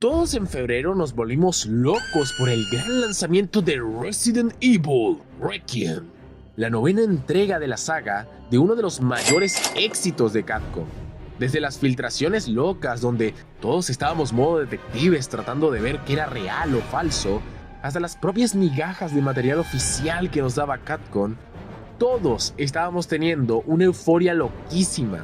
Todos en febrero nos volvimos locos por el gran lanzamiento de Resident Evil Requiem, la novena entrega de la saga de uno de los mayores éxitos de Capcom. Desde las filtraciones locas donde todos estábamos modo detectives tratando de ver qué era real o falso, hasta las propias migajas de material oficial que nos daba Capcom, todos estábamos teniendo una euforia loquísima,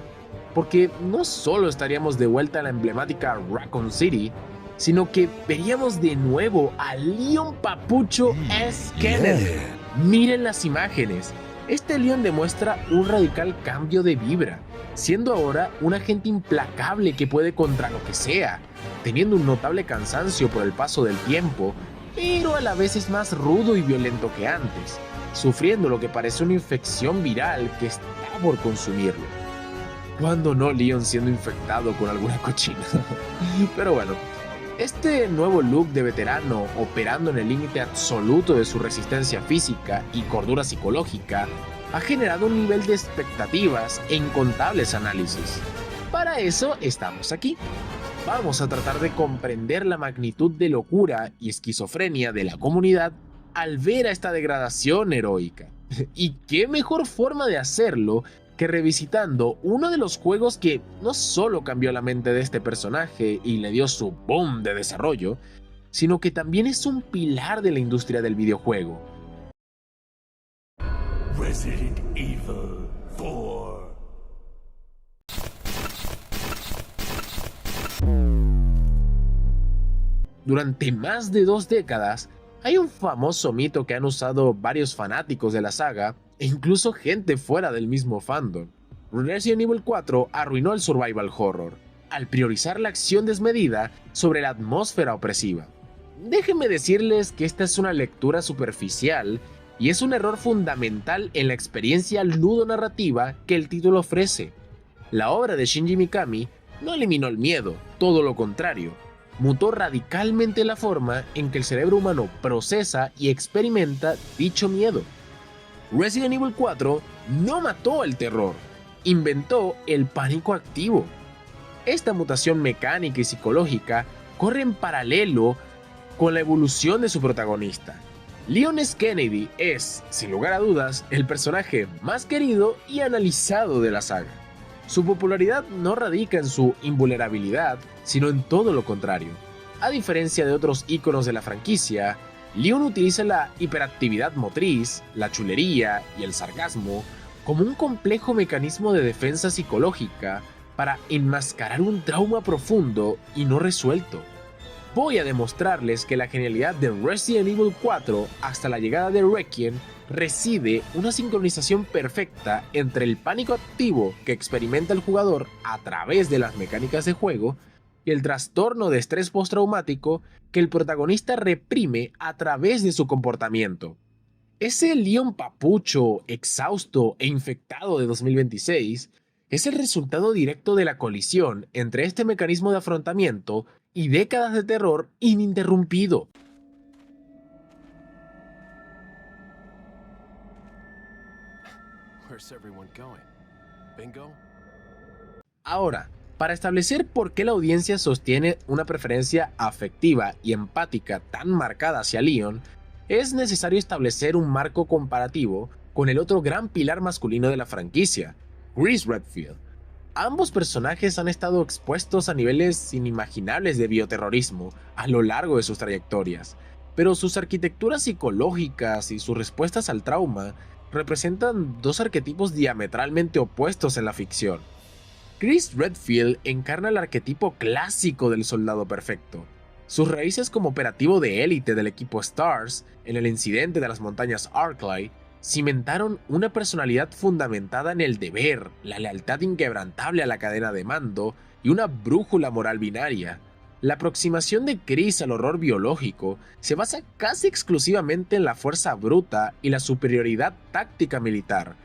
porque no solo estaríamos de vuelta a la emblemática Raccoon City, sino que veríamos de nuevo a Leon Papucho S. Kennedy. Miren las imágenes. Este Leon demuestra un radical cambio de vibra, siendo ahora un agente implacable que puede contra lo que sea, teniendo un notable cansancio por el paso del tiempo, pero a la vez es más rudo y violento que antes, sufriendo lo que parece una infección viral que está por consumirlo. ¿Cuándo no Leon siendo infectado con alguna cochina? Pero bueno, este nuevo look de veterano operando en el límite absoluto de su resistencia física y cordura psicológica ha generado un nivel de expectativas e incontables análisis. Para eso estamos aquí. Vamos a tratar de comprender la magnitud de locura y esquizofrenia de la comunidad al ver a esta degradación heroica. ¿Y qué mejor forma de hacerlo que revisitando uno de los juegos que no solo cambió la mente de este personaje y le dio su boom de desarrollo, sino que también es un pilar de la industria del videojuego? Resident Evil 4. Durante más de 2 décadas, hay un famoso mito que han usado varios fanáticos de la saga e incluso gente fuera del mismo fandom. Resident Evil 4 arruinó el survival horror, al priorizar la acción desmedida sobre la atmósfera opresiva. Déjenme decirles que esta es una lectura superficial y es un error fundamental en la experiencia ludonarrativa que el título ofrece. La obra de Shinji Mikami no eliminó el miedo, todo lo contrario, mutó radicalmente la forma en que el cerebro humano procesa y experimenta dicho miedo. Resident Evil 4 no mató el terror, inventó el pánico activo. Esta mutación mecánica y psicológica corre en paralelo con la evolución de su protagonista. Leon S. Kennedy es, sin lugar a dudas, el personaje más querido y analizado de la saga. Su popularidad no radica en su invulnerabilidad, sino en todo lo contrario. A diferencia de otros íconos de la franquicia, Leon utiliza la hiperactividad motriz, la chulería y el sarcasmo como un complejo mecanismo de defensa psicológica para enmascarar un trauma profundo y no resuelto. Voy a demostrarles que la genialidad de Resident Evil 4 hasta la llegada de Requiem reside una sincronización perfecta entre el pánico activo que experimenta el jugador a través de las mecánicas de juego y el trastorno de estrés postraumático que el protagonista reprime a través de su comportamiento. Ese Leon papucho, exhausto e infectado de 2026 es el resultado directo de la colisión entre este mecanismo de afrontamiento y décadas de terror ininterrumpido. Where's everyone going? Bingo? Ahora, para establecer por qué la audiencia sostiene una preferencia afectiva y empática tan marcada hacia Leon, es necesario establecer un marco comparativo con el otro gran pilar masculino de la franquicia, Chris Redfield. Ambos personajes han estado expuestos a niveles inimaginables de bioterrorismo a lo largo de sus trayectorias, pero sus arquitecturas psicológicas y sus respuestas al trauma representan dos arquetipos diametralmente opuestos en la ficción. Chris Redfield encarna el arquetipo clásico del soldado perfecto. Sus raíces como operativo de élite del equipo STARS en el incidente de las montañas Arklay cimentaron una personalidad fundamentada en el deber, la lealtad inquebrantable a la cadena de mando y una brújula moral binaria. La aproximación de Chris al horror biológico se basa casi exclusivamente en la fuerza bruta y la superioridad táctica militar.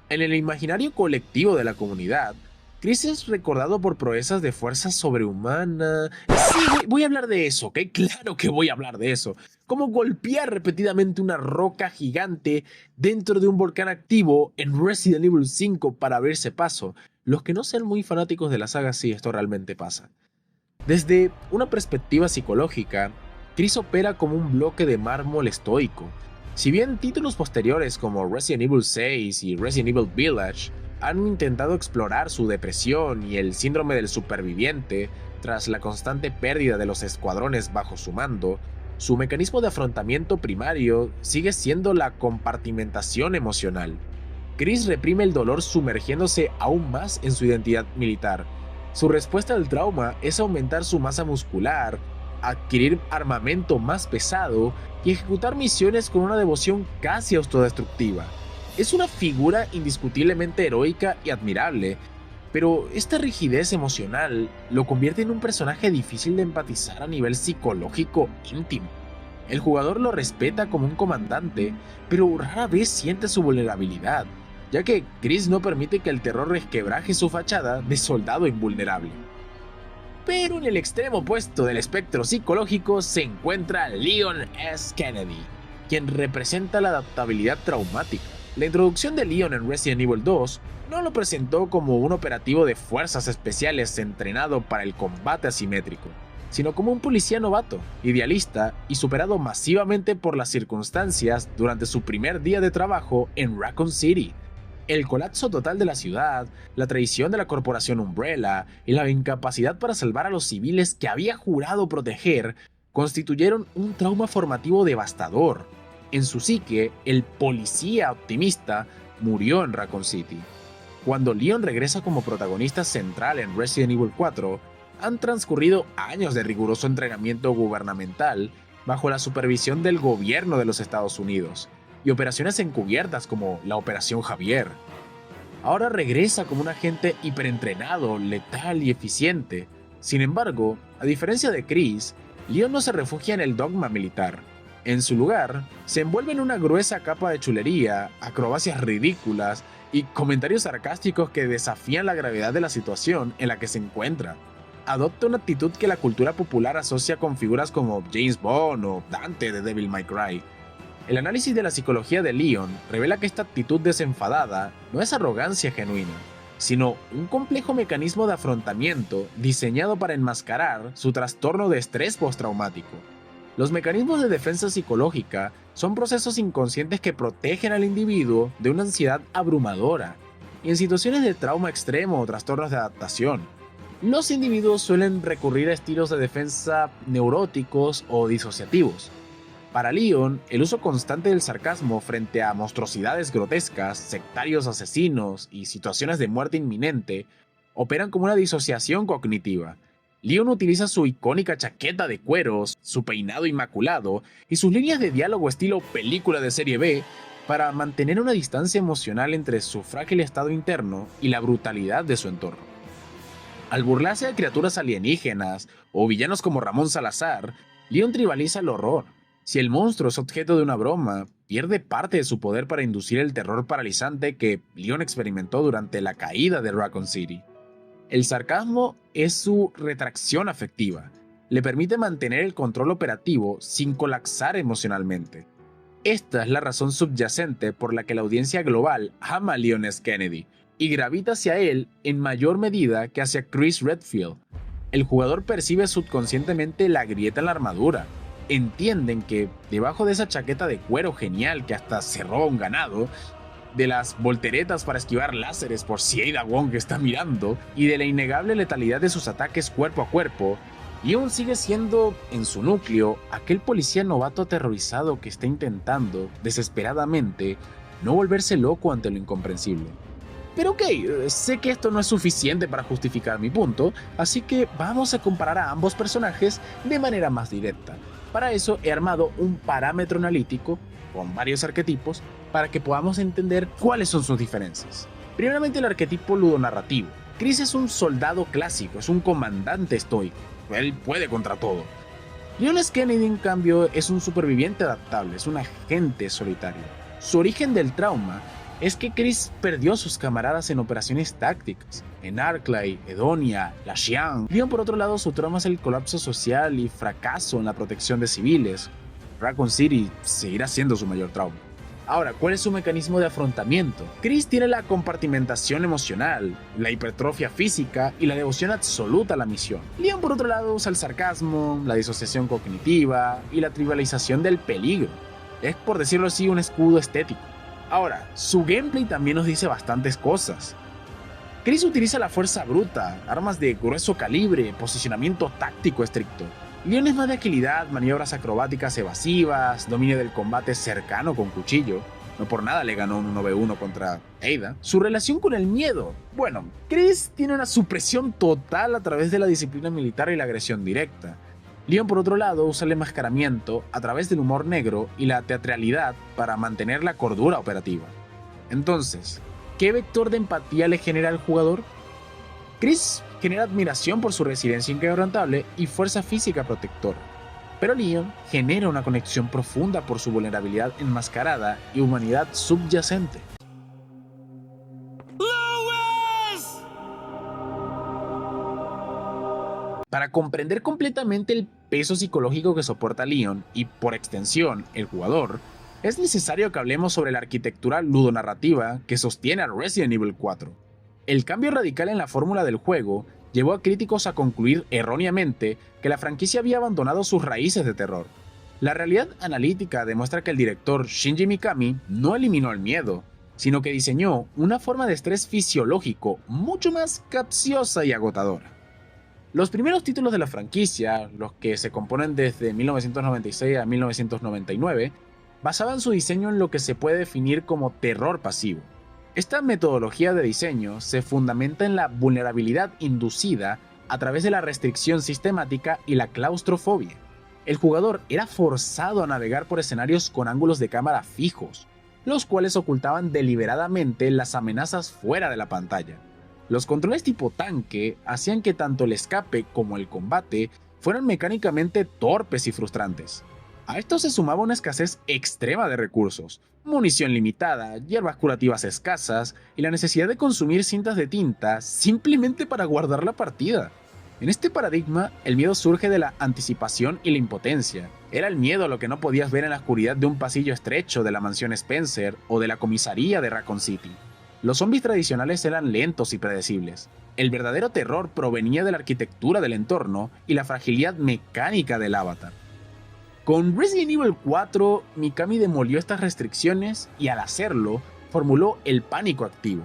En el imaginario colectivo de la comunidad, Chris es recordado por proezas de fuerza sobrehumana. Sí, voy a hablar de eso, ¿ok? Claro que voy a hablar de eso. Como golpear repetidamente una roca gigante dentro de un volcán activo en Resident Evil 5 para abrirse paso. Los que no sean muy fanáticos de la saga, sí, esto realmente pasa. Desde una perspectiva psicológica, Chris opera como un bloque de mármol estoico. Si bien títulos posteriores como Resident Evil 6 y Resident Evil Village han intentado explorar su depresión y el síndrome del superviviente tras la constante pérdida de los escuadrones bajo su mando, su mecanismo de afrontamiento primario sigue siendo la compartimentación emocional. Chris reprime el dolor sumergiéndose aún más en su identidad militar. Su respuesta al trauma es aumentar su masa muscular, adquirir armamento más pesado y ejecutar misiones con una devoción casi autodestructiva. Es una figura indiscutiblemente heroica y admirable, pero esta rigidez emocional lo convierte en un personaje difícil de empatizar a nivel psicológico íntimo. El jugador lo respeta como un comandante, pero rara vez siente su vulnerabilidad, ya que Chris no permite que el terror resquebraje su fachada de soldado invulnerable. Pero en el extremo opuesto del espectro psicológico se encuentra Leon S. Kennedy, quien representa la adaptabilidad traumática. La introducción de Leon en Resident Evil 2 no lo presentó como un operativo de fuerzas especiales entrenado para el combate asimétrico, sino como un policía novato, idealista y superado masivamente por las circunstancias durante su primer día de trabajo en Raccoon City. El colapso total de la ciudad, la traición de la corporación Umbrella y la incapacidad para salvar a los civiles que había jurado proteger constituyeron un trauma formativo devastador. En su psique, el policía optimista murió en Raccoon City. Cuando Leon regresa como protagonista central en Resident Evil 4, han transcurrido años de riguroso entrenamiento gubernamental bajo la supervisión del gobierno de los Estados Unidos y operaciones encubiertas como la Operación Javier. Ahora regresa como un agente hiperentrenado, letal y eficiente. Sin embargo, a diferencia de Chris, Leon no se refugia en el dogma militar. En su lugar, se envuelve en una gruesa capa de chulería, acrobacias ridículas y comentarios sarcásticos que desafían la gravedad de la situación en la que se encuentra. Adopta una actitud que la cultura popular asocia con figuras como James Bond o Dante de Devil May Cry. El análisis de la psicología de Leon revela que esta actitud desenfadada no es arrogancia genuina, sino un complejo mecanismo de afrontamiento diseñado para enmascarar su trastorno de estrés postraumático. Los mecanismos de defensa psicológica son procesos inconscientes que protegen al individuo de una ansiedad abrumadora, y en situaciones de trauma extremo o trastornos de adaptación, los individuos suelen recurrir a estilos de defensa neuróticos o disociativos. Para Leon, el uso constante del sarcasmo frente a monstruosidades grotescas, sectarios asesinos y situaciones de muerte inminente operan como una disociación cognitiva. Leon utiliza su icónica chaqueta de cueros, su peinado inmaculado y sus líneas de diálogo estilo película de serie B para mantener una distancia emocional entre su frágil estado interno y la brutalidad de su entorno. Al burlarse de criaturas alienígenas o villanos como Ramón Salazar, Leon tribaliza el horror. Si el monstruo es objeto de una broma, pierde parte de su poder para inducir el terror paralizante que Leon experimentó durante la caída de Raccoon City. El sarcasmo es su retracción afectiva. Le permite mantener el control operativo sin colapsar emocionalmente. Esta es la razón subyacente por la que la audiencia global ama a Leon S. Kennedy y gravita hacia él en mayor medida que hacia Chris Redfield. El jugador percibe subconscientemente la grieta en la armadura. Entienden que debajo de esa chaqueta de cuero genial que hasta se roba un ganado, de las volteretas para esquivar láseres por si Ada Wong está mirando, y de la innegable letalidad de sus ataques cuerpo a cuerpo, Leon sigue siendo, en su núcleo, aquel policía novato aterrorizado que está intentando, desesperadamente, no volverse loco ante lo incomprensible. Pero ok, sé que esto no es suficiente para justificar mi punto, así que vamos a comparar a ambos personajes de manera más directa. Para eso he armado un parámetro analítico con varios arquetipos para que podamos entender cuáles son sus diferencias. Primeramente, el arquetipo ludonarrativo. Chris es un soldado clásico, es un comandante estoico, él puede contra todo. Leon S. Kennedy, en cambio, es un superviviente adaptable, es un agente solitario. Su origen del trauma es que Chris perdió a sus camaradas en operaciones tácticas, en Arklay, Edonia, La Xi'an. Leon, por otro lado, su trauma es el colapso social y fracaso en la protección de civiles. Raccoon City seguirá siendo su mayor trauma. Ahora, ¿cuál es su mecanismo de afrontamiento? Chris tiene la compartimentación emocional, la hipertrofia física y la devoción absoluta a la misión. Leon, por otro lado, usa el sarcasmo, la disociación cognitiva y la trivialización del peligro. Es, por decirlo así, un escudo estético. Ahora, su gameplay también nos dice bastantes cosas. Chris utiliza la fuerza bruta, armas de grueso calibre, posicionamiento táctico estricto. Leon es más de agilidad, maniobras acrobáticas evasivas, dominio del combate cercano con cuchillo. No por nada le ganó un 1v1 contra Ada. Su relación con el miedo. Bueno, Chris tiene una supresión total a través de la disciplina militar y la agresión directa. Leon, por otro lado, usa el enmascaramiento a través del humor negro y la teatralidad para mantener la cordura operativa. Entonces, ¿qué vector de empatía le genera al jugador? Chris genera admiración por su resiliencia inquebrantable y fuerza física protectora, pero Leon genera una conexión profunda por su vulnerabilidad enmascarada y humanidad subyacente. Para comprender completamente el peso psicológico que soporta Leon y, por extensión, el jugador, es necesario que hablemos sobre la arquitectura ludonarrativa que sostiene a Resident Evil 4. El cambio radical en la fórmula del juego llevó a críticos a concluir erróneamente que la franquicia había abandonado sus raíces de terror. La realidad analítica demuestra que el director Shinji Mikami no eliminó el miedo, sino que diseñó una forma de estrés fisiológico mucho más capciosa y agotadora. Los primeros títulos de la franquicia, los que se componen desde 1996 a 1999, basaban su diseño en lo que se puede definir como terror pasivo. Esta metodología de diseño se fundamenta en la vulnerabilidad inducida a través de la restricción sistemática y la claustrofobia. El jugador era forzado a navegar por escenarios con ángulos de cámara fijos, los cuales ocultaban deliberadamente las amenazas fuera de la pantalla. Los controles tipo tanque hacían que tanto el escape como el combate fueran mecánicamente torpes y frustrantes. A esto se sumaba una escasez extrema de recursos, munición limitada, hierbas curativas escasas y la necesidad de consumir cintas de tinta simplemente para guardar la partida. En este paradigma, el miedo surge de la anticipación y la impotencia. Era el miedo a lo que no podías ver en la oscuridad de un pasillo estrecho de la mansión Spencer o de la comisaría de Raccoon City. Los zombies tradicionales eran lentos y predecibles. El verdadero terror provenía de la arquitectura del entorno y la fragilidad mecánica del avatar. Con Resident Evil 4, Mikami demolió estas restricciones y al hacerlo, formuló el pánico activo.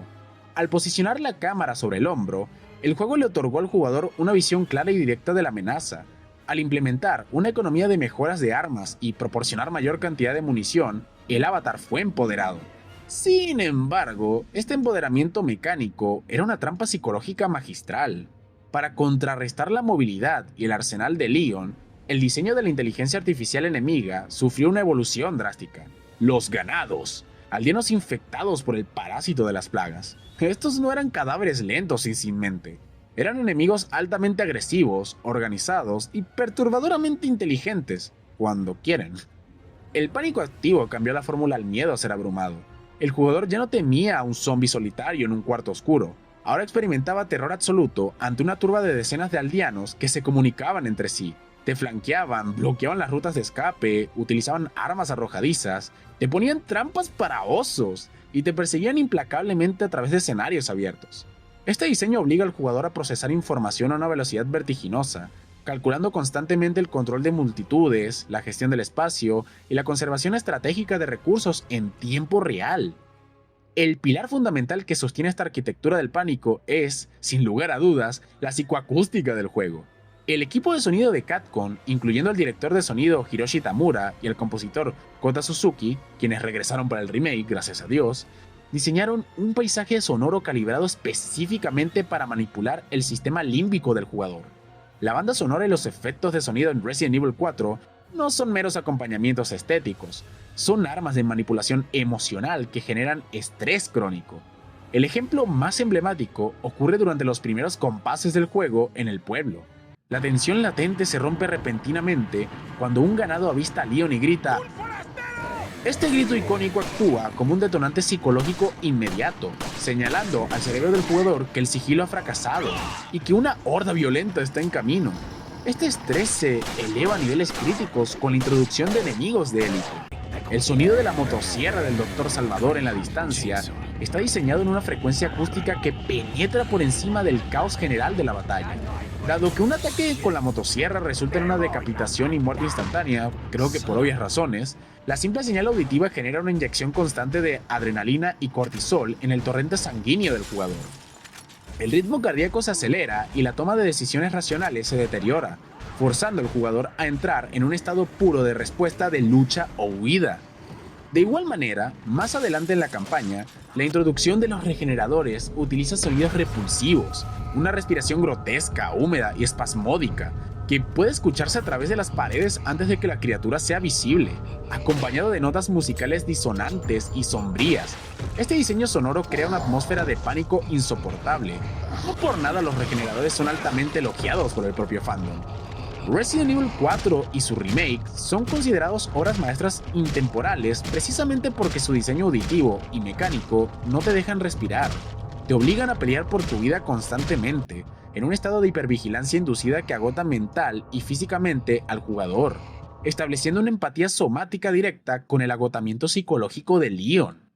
Al posicionar la cámara sobre el hombro, el juego le otorgó al jugador una visión clara y directa de la amenaza. Al implementar una economía de mejoras de armas y proporcionar mayor cantidad de munición, el avatar fue empoderado. Sin embargo, este empoderamiento mecánico era una trampa psicológica magistral. Para contrarrestar la movilidad y el arsenal de Leon, el diseño de la inteligencia artificial enemiga sufrió una evolución drástica. Los ganados, aldeanos infectados por el parásito de las plagas. Estos no eran cadáveres lentos y sin mente. Eran enemigos altamente agresivos, organizados y perturbadoramente inteligentes, cuando quieren. El pánico activo cambió la fórmula al miedo a ser abrumado. El jugador ya no temía a un zombie solitario en un cuarto oscuro. Ahora experimentaba terror absoluto ante una turba de decenas de aldeanos que se comunicaban entre sí. Te flanqueaban, bloqueaban las rutas de escape, utilizaban armas arrojadizas, te ponían trampas para osos y te perseguían implacablemente a través de escenarios abiertos. Este diseño obliga al jugador a procesar información a una velocidad vertiginosa, calculando constantemente el control de multitudes, la gestión del espacio y la conservación estratégica de recursos en tiempo real. El pilar fundamental que sostiene esta arquitectura del pánico es, sin lugar a dudas, la psicoacústica del juego. El equipo de sonido de Capcom, incluyendo el director de sonido Hiroshi Tamura y el compositor Kota Suzuki, quienes regresaron para el remake, gracias a Dios, diseñaron un paisaje sonoro calibrado específicamente para manipular el sistema límbico del jugador. La banda sonora y los efectos de sonido en Resident Evil 4 no son meros acompañamientos estéticos, son armas de manipulación emocional que generan estrés crónico. El ejemplo más emblemático ocurre durante los primeros compases del juego en el pueblo. La tensión latente se rompe repentinamente cuando un ganado avista a Leon y grita. Este grito icónico actúa como un detonante psicológico inmediato, señalando al cerebro del jugador que el sigilo ha fracasado y que una horda violenta está en camino. Este estrés se eleva a niveles críticos con la introducción de enemigos de élite. El sonido de la motosierra del Dr. Salvador en la distancia está diseñado en una frecuencia acústica que penetra por encima del caos general de la batalla. Dado que un ataque con la motosierra resulta en una decapitación y muerte instantánea, creo que por obvias razones, la simple señal auditiva genera una inyección constante de adrenalina y cortisol en el torrente sanguíneo del jugador. El ritmo cardíaco se acelera y la toma de decisiones racionales se deteriora, forzando al jugador a entrar en un estado puro de respuesta de lucha o huida. De igual manera, más adelante en la campaña, la introducción de los regeneradores utiliza sonidos repulsivos, una respiración grotesca, húmeda y espasmódica, que puede escucharse a través de las paredes antes de que la criatura sea visible, acompañado de notas musicales disonantes y sombrías. Este diseño sonoro crea una atmósfera de pánico insoportable. No por nada los regeneradores son altamente elogiados por el propio fandom. Resident Evil 4 y su remake son considerados obras maestras intemporales precisamente porque su diseño auditivo y mecánico no te dejan respirar. Te obligan a pelear por tu vida constantemente, en un estado de hipervigilancia inducida que agota mental y físicamente al jugador, estableciendo una empatía somática directa con el agotamiento psicológico de Leon.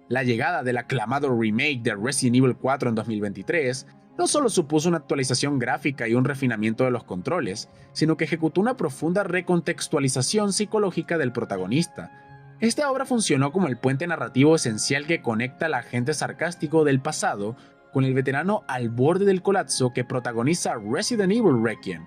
La llegada del aclamado remake de Resident Evil 4 en 2023 no solo supuso una actualización gráfica y un refinamiento de los controles, sino que ejecutó una profunda recontextualización psicológica del protagonista. Esta obra funcionó como el puente narrativo esencial que conecta al agente sarcástico del pasado con el veterano al borde del colapso que protagoniza Resident Evil Requiem.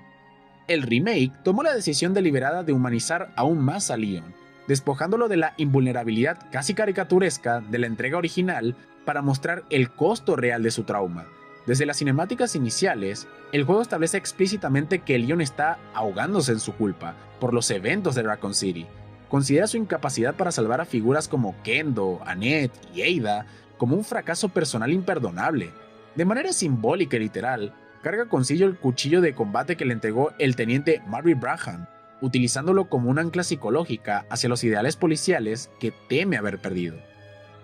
El remake tomó la decisión deliberada de humanizar aún más a Leon, despojándolo de la invulnerabilidad casi caricaturesca de la entrega original para mostrar el costo real de su trauma. Desde las cinemáticas iniciales, el juego establece explícitamente que Leon está ahogándose en su culpa por los eventos de Raccoon City. Considera su incapacidad para salvar a figuras como Kendo, Annette y Ada como un fracaso personal imperdonable. De manera simbólica y literal, carga consigo el cuchillo de combate que le entregó el teniente Marby Braham, utilizándolo como un ancla psicológica hacia los ideales policiales que teme haber perdido.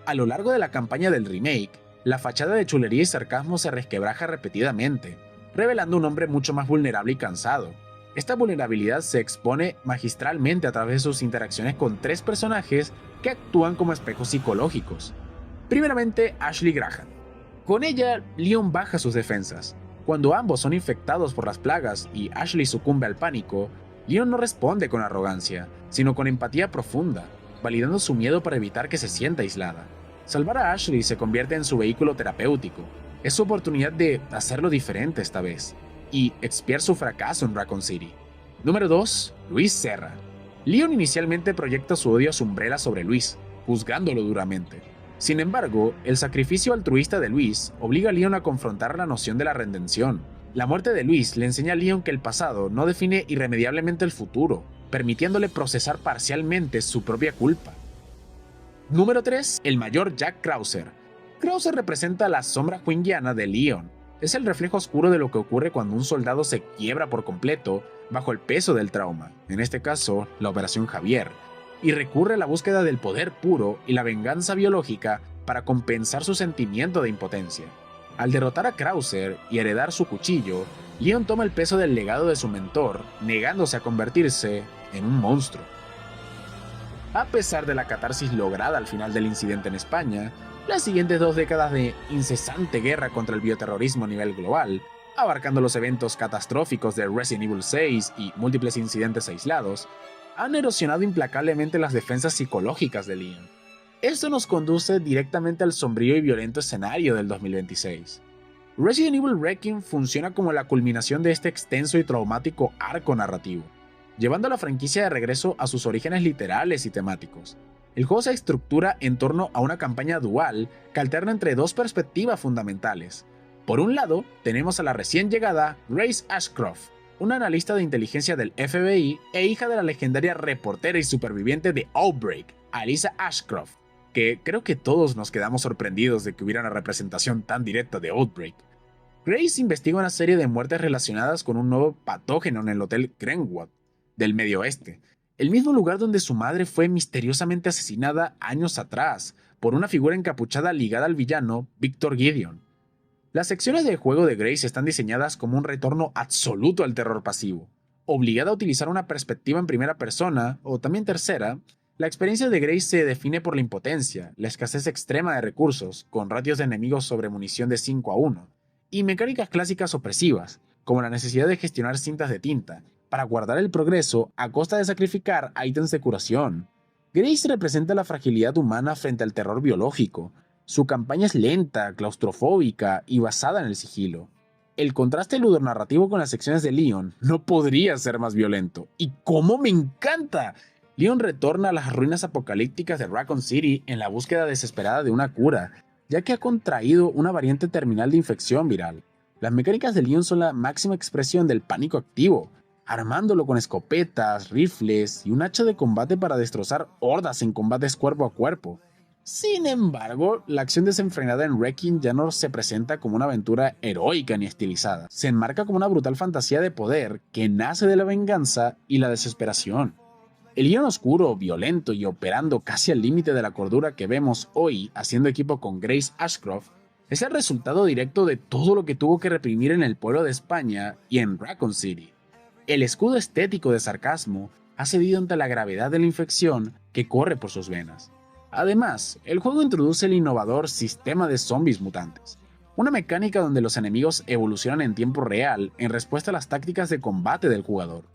A lo largo de la campaña del remake, la fachada de chulería y sarcasmo se resquebraja repetidamente, revelando un hombre mucho más vulnerable y cansado. Esta vulnerabilidad se expone magistralmente a través de sus interacciones con tres personajes que actúan como espejos psicológicos. Primeramente, Ashley Graham. Con ella, Leon baja sus defensas. Cuando ambos son infectados por las plagas y Ashley sucumbe al pánico, Leon no responde con arrogancia, sino con empatía profunda, validando su miedo para evitar que se sienta aislada. Salvar a Ashley se convierte en su vehículo terapéutico. Es su oportunidad de hacerlo diferente esta vez, y expiar su fracaso en Raccoon City. Número 2. Luis Serra. Leon inicialmente proyecta su odio a su Umbrella sobre Luis, juzgándolo duramente. Sin embargo, el sacrificio altruista de Luis obliga a Leon a confrontar la noción de la redención. La muerte de Luis le enseña a Leon que el pasado no define irremediablemente el futuro, permitiéndole procesar parcialmente su propia culpa. Número 3. El mayor Jack Krauser. Krauser representa la sombra junguiana de Leon. Es el reflejo oscuro de lo que ocurre cuando un soldado se quiebra por completo bajo el peso del trauma, en este caso, la Operación Javier, y recurre a la búsqueda del poder puro y la venganza biológica para compensar su sentimiento de impotencia. Al derrotar a Krauser y heredar su cuchillo, Leon toma el peso del legado de su mentor, negándose a convertirse en un monstruo. A pesar de la catarsis lograda al final del incidente en España, las siguientes 2 décadas de incesante guerra contra el bioterrorismo a nivel global, abarcando los eventos catastróficos de Resident Evil 6 y múltiples incidentes aislados, han erosionado implacablemente las defensas psicológicas de Leon. Esto nos conduce directamente al sombrío y violento escenario del 2026. Resident Evil Requiem funciona como la culminación de este extenso y traumático arco narrativo, llevando a la franquicia de regreso a sus orígenes literales y temáticos. El juego se estructura en torno a una campaña dual que alterna entre dos perspectivas fundamentales. Por un lado, tenemos a la recién llegada Grace Ashcroft, una analista de inteligencia del FBI e hija de la legendaria reportera y superviviente de Outbreak, Alyssa Ashcroft, que creo que todos nos quedamos sorprendidos de que hubiera una representación tan directa de Outbreak. Grace investiga una serie de muertes relacionadas con un nuevo patógeno en el Hotel Greenwood del Medio Oeste, el mismo lugar donde su madre fue misteriosamente asesinada años atrás por una figura encapuchada ligada al villano Victor Gideon. Las secciones del juego de Grace están diseñadas como un retorno absoluto al terror pasivo. Obligada a utilizar una perspectiva en primera persona, o también tercera, la experiencia de Grace se define por la impotencia, la escasez extrema de recursos, con ratios de enemigos sobre munición de 5-1, y mecánicas clásicas opresivas, como la necesidad de gestionar cintas de tinta, para guardar el progreso a costa de sacrificar ítems de curación. Grace representa la fragilidad humana frente al terror biológico. Su campaña es lenta, claustrofóbica y basada en el sigilo. El contraste ludonarrativo con las secciones de Leon no podría ser más violento. ¡Y cómo me encanta! Leon retorna a las ruinas apocalípticas de Raccoon City en la búsqueda desesperada de una cura, ya que ha contraído una variante terminal de infección viral. Las mecánicas de Leon son la máxima expresión del pánico activo, armándolo con escopetas, rifles y un hacha de combate para destrozar hordas en combates cuerpo a cuerpo. Sin embargo, la acción desenfrenada en Requiem ya no se presenta como una aventura heroica ni estilizada. Se enmarca como una brutal fantasía de poder que nace de la venganza y la desesperación. El Leon oscuro, violento y operando casi al límite de la cordura que vemos hoy haciendo equipo con Grace Ashcroft es el resultado directo de todo lo que tuvo que reprimir en el pueblo de España y en Raccoon City. El escudo estético de sarcasmo ha cedido ante la gravedad de la infección que corre por sus venas. Además, el juego introduce el innovador sistema de zombies mutantes, una mecánica donde los enemigos evolucionan en tiempo real en respuesta a las tácticas de combate del jugador.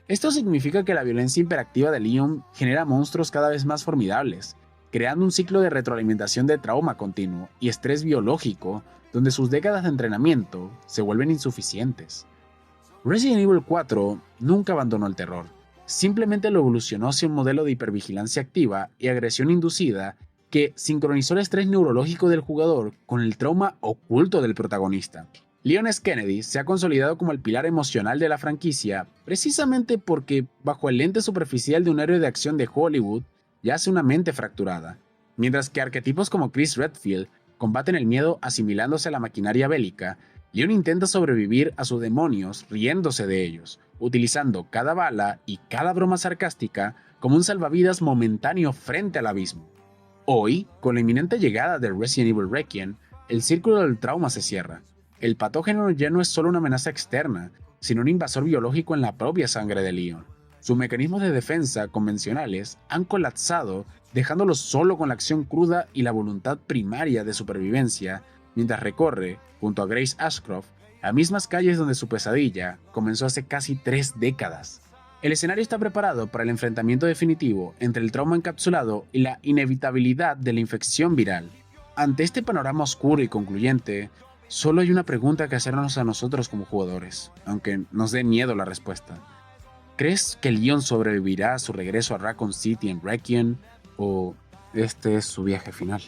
Esto significa que la violencia hiperactiva de Leon genera monstruos cada vez más formidables, creando un ciclo de retroalimentación de trauma continuo y estrés biológico donde sus décadas de entrenamiento se vuelven insuficientes. Resident Evil 4 nunca abandonó el terror. Simplemente lo evolucionó hacia un modelo de hipervigilancia activa y agresión inducida que sincronizó el estrés neurológico del jugador con el trauma oculto del protagonista. Leon S. Kennedy se ha consolidado como el pilar emocional de la franquicia precisamente porque, bajo el lente superficial de un héroe de acción de Hollywood, yace una mente fracturada, mientras que arquetipos como Chris Redfield combaten el miedo asimilándose a la maquinaria bélica. Leon intenta sobrevivir a sus demonios riéndose de ellos, utilizando cada bala y cada broma sarcástica como un salvavidas momentáneo frente al abismo. Hoy, con la inminente llegada de Resident Evil Requiem, el círculo del trauma se cierra. El patógeno ya no es solo una amenaza externa, sino un invasor biológico en la propia sangre de Leon. Sus mecanismos de defensa convencionales han colapsado, dejándolo solo con la acción cruda y la voluntad primaria de supervivencia, mientras recorre, junto a Grace Ashcroft, las mismas calles donde su pesadilla comenzó hace casi 3 décadas. El escenario está preparado para el enfrentamiento definitivo entre el trauma encapsulado y la inevitabilidad de la infección viral. Ante este panorama oscuro y concluyente, solo hay una pregunta que hacernos a nosotros como jugadores, aunque nos dé miedo la respuesta. ¿Crees que Leon sobrevivirá a su regreso a Raccoon City en Requiem o este es su viaje final?